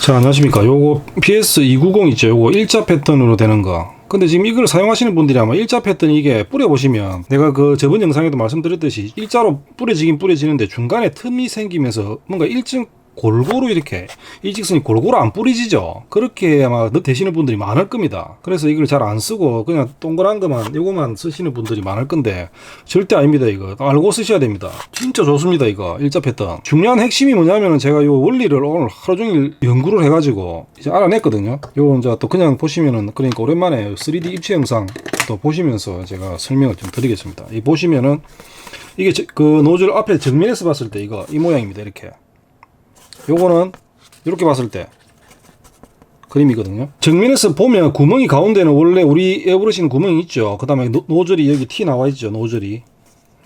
자, 안녕하십니까. 요거 PS290 있죠. 요거 일자 패턴으로 되는 거. 근데 지금 이걸 사용하시는 분들이 아마 일자 패턴 이게 뿌려보시면 내가 그 저번 영상에도 말씀드렸듯이 일자로 뿌려지긴 뿌려지는데 중간에 틈이 생기면서 뭔가 일정 골고루 이렇게 일직선이 골고루 안 뿌려지죠. 그렇게 아마 되시는 분들이 많을 겁니다. 그래서 이걸 잘 안 쓰고 그냥 동그란 것만 요거만 쓰시는 분들이 많을 건데 절대 아닙니다. 이거 알고 쓰셔야 됩니다. 진짜 좋습니다. 이거 일자 패턴. 중요한 핵심이 뭐냐면은 제가 요 원리를 오늘 하루 종일 연구를 해가지고 이제 알아냈거든요. 요거 이제 또 그냥 보시면은 그러니까 오랜만에 3D 입체 영상 또 보시면서 제가 설명을 좀 드리겠습니다. 이 보시면은 이게 그 노즐 앞에 정면에서 봤을 때 이거 이 모양입니다. 이렇게. 요거는 이렇게 봤을 때 그림이거든요. 정면에서 보면 구멍이 가운데는 원래 우리 에어브러시는 구멍이 있죠. 그 다음에 노즐이 여기 티 나와 있죠. 노즐이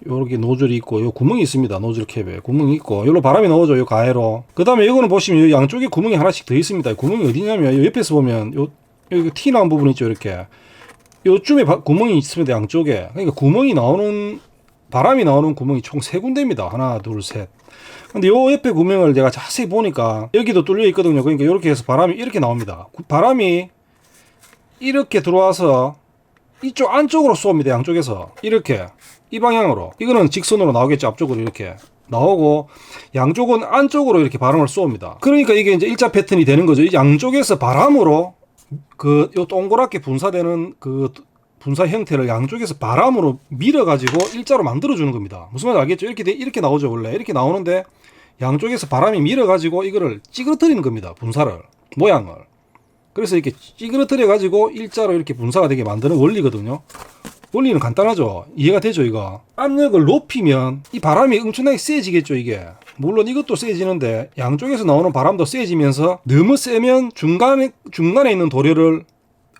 요렇게 노즐이 있고 요 구멍이 있습니다. 노즐 캡에 구멍이 있고 요로 바람이 나오죠. 요 가해로. 그 다음에 요거는 보시면 요 양쪽에 구멍이 하나씩 더 있습니다. 구멍이 어디냐면 요 옆에서 보면 요 여기 티 나온 부분 있죠. 이렇게 요쯤에 구멍이 있습니다. 양쪽에. 그러니까 구멍이 나오는 바람이 나오는 구멍이 총 3군데입니다. 하나 둘 셋. 근데 요 옆에 구멍을 제가 자세히 보니까 여기도 뚫려 있거든요. 그러니까 이렇게 해서 바람이 이렇게 나옵니다. 바람이 이렇게 들어와서 이쪽 안쪽으로 쏩니다. 양쪽에서 이렇게 이 방향으로. 이거는 직선으로 나오겠죠. 앞쪽으로 이렇게 나오고 양쪽은 안쪽으로 이렇게 바람을 쏩니다. 그러니까 이게 이제 일자 패턴이 되는 거죠. 양쪽에서 바람으로 그 요 동그랗게 분사되는 그 분사 형태를 양쪽에서 바람으로 밀어가지고 일자로 만들어주는 겁니다. 무슨 말인지 알겠죠? 이렇게 나오죠. 원래 이렇게 나오는데 양쪽에서 바람이 밀어가지고 이거를 찌그러뜨리는 겁니다. 분사를 모양을. 그래서 이렇게 찌그러뜨려가지고 일자로 이렇게 분사가 되게 만드는 원리거든요. 원리는 간단하죠. 이해가 되죠. 이거 압력을 높이면 이 바람이 엄청나게 세지겠죠. 이게 물론 이것도 세지는데 양쪽에서 나오는 바람도 세지면서 너무 세면 중간에 있는 도료를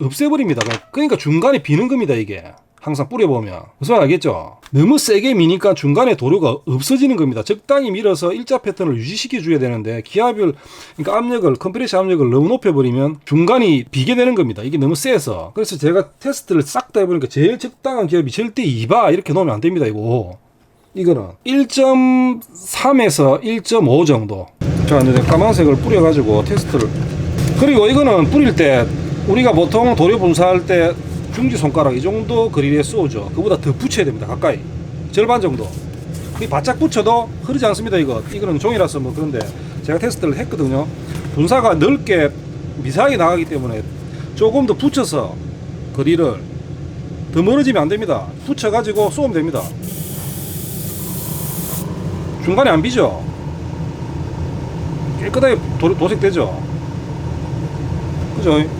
없애버립니다. 그러니까 중간에 비는 겁니다. 이게 항상 뿌려보면 무슨 말 알겠죠? 너무 세게 미니까 중간에 도료가 없어지는 겁니다. 적당히 밀어서 일자 패턴을 유지시켜 줘야 되는데 기압을 그러니까 압력을 컴프레셔 압력을 너무 높여버리면 중간이 비게 되는 겁니다. 이게 너무 세서. 그래서 제가 테스트를 싹 다 해보니까 제일 적당한 기압이 절대 2바 이렇게 놓으면 안 됩니다. 이거는 1.3에서 1.5 정도. 자, 이제 까만색을 뿌려가지고 테스트를. 그리고 이거는 뿌릴 때 우리가 보통 도료 분사할 때 중지손가락 이 정도 거리에 쏘죠. 그보다 더 붙여야 됩니다. 가까이 절반 정도. 바짝 붙여도 흐르지 않습니다. 이거는 종이라서 뭐 그런데 제가 테스트를 했거든요. 분사가 넓게 미세하게 나가기 때문에 조금 더 붙여서 거리를 더 멀어지면 안 됩니다. 붙여가지고 쏘면 됩니다. 중간에 안 비죠. 깨끗하게 도색되죠. 그죠?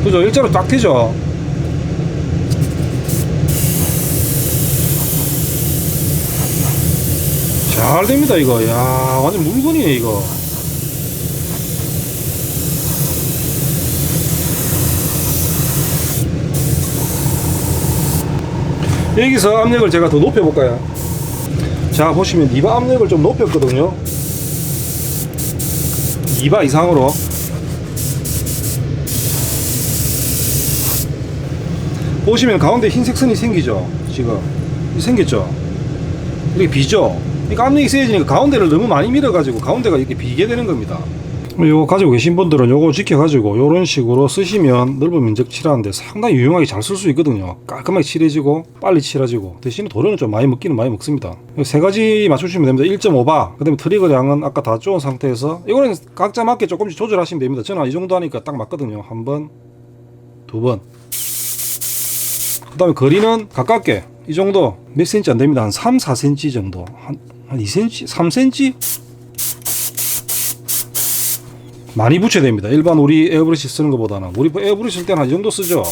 그죠? 일자로 딱 튀죠? 잘 됩니다, 이거. 야, 완전 물건이네, 이거. 여기서 압력을 제가 더 높여볼까요? 자, 보시면 2바 압력을 좀 높였거든요. 2바 이상으로. 보시면 가운데 흰색 선이 생기죠. 지금 생겼죠. 이렇게 비죠. 그러니까 압력이 세지니까 가운데를 너무 많이 밀어가지고 가운데가 이렇게 비게 되는 겁니다. 요거 가지고 계신 분들은 요거 지켜가지고 요런 식으로 쓰시면 넓은 면적 칠하는데 상당히 유용하게 잘 쓸 수 있거든요. 깔끔하게 칠해지고 빨리 칠해지고 대신에 도료는 좀 많이 먹기는 많이 먹습니다. 3가지 맞추시면 됩니다. 1.5바 그 다음에 트리거량은 아까 다 쪼은 상태에서 이거는 각자 맞게 조금씩 조절하시면 됩니다. 저는 이 정도 하니까 딱 맞거든요. 1번 2번 그 다음에 거리는 가깝게 이 정도 몇 cm 안 됩니다. 한 3, 4cm 정도 한 2cm? 3cm? 많이 붙여야 됩니다. 일반 우리 에어브러시 쓰는 것보다는 우리 에어브러시 쓸 때는 한 이 정도 쓰죠.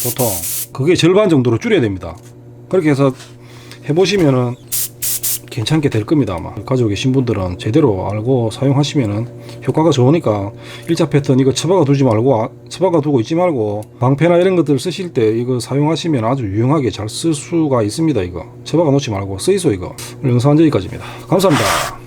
보통 그게 절반 정도로 줄여야 됩니다. 그렇게 해서 해보시면은 괜찮게 될 겁니다. 아마 가지고 계신 분들은 제대로 알고 사용하시면은 효과가 좋으니까 일자 패턴 이거 처박아 두지 말고 처박아 두고 있지 말고 방패나 이런 것들 쓰실 때 이거 사용하시면 아주 유용하게 잘 쓸 수가 있습니다. 이거 처박아 놓지 말고 쓰이소. 이거 오늘 영상은 여기까지입니다. 감사합니다.